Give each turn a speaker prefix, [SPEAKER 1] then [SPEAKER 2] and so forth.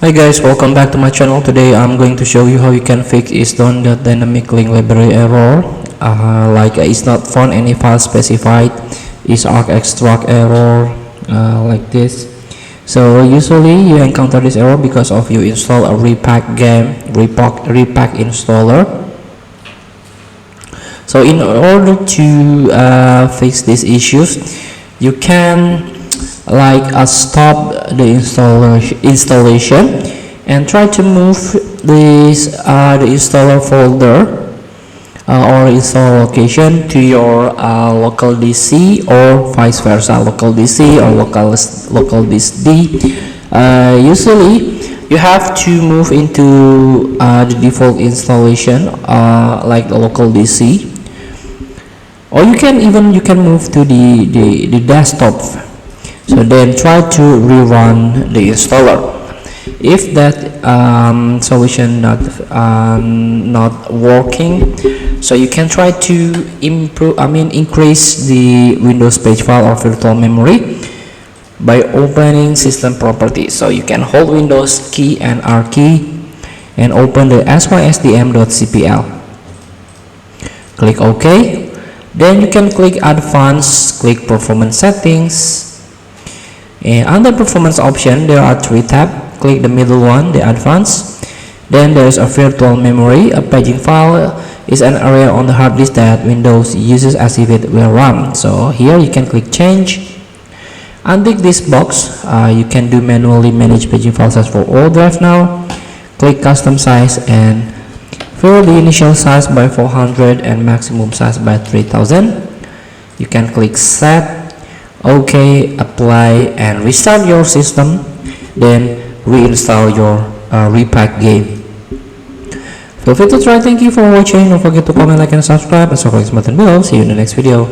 [SPEAKER 1] Hi guys, welcome back to my channel. Today I'm going to show you how you can fix Isdone.dynamic link library error. It's not found any file specified, ISArcExtract error, like this. So usually you encounter this error because of you install a repack installer. So in order to fix these issues, you can stop the installation and try to move the installer folder or install location to your local DC, or vice versa, local DC or local disk D. Usually you have to move into the default installation, like the local DC, or you can move to the desktop. So then try to rerun the installer. If that solution not working, so you can try to increase the Windows page file or virtual memory by opening system properties. So you can hold Windows key and R key and open the Isdone.cpl. Click OK. Then you can click Advanced, click Performance Settings. And under performance option, there are 3 tabs. Click the middle one, the advanced. Then there is a virtual memory. A paging file is an area on the hard disk that Windows uses as if it were RAM. So here you can click change. Untick this box. You can do manually manage paging file size for all drive now. Click custom size and fill the initial size by 400 and maximum size by 3000. You can click set. OK, apply and restart your system, then reinstall your repack game. Feel free to try. Thank you for watching. Don't forget to comment, like and subscribe, and click the button below. See you in the next video.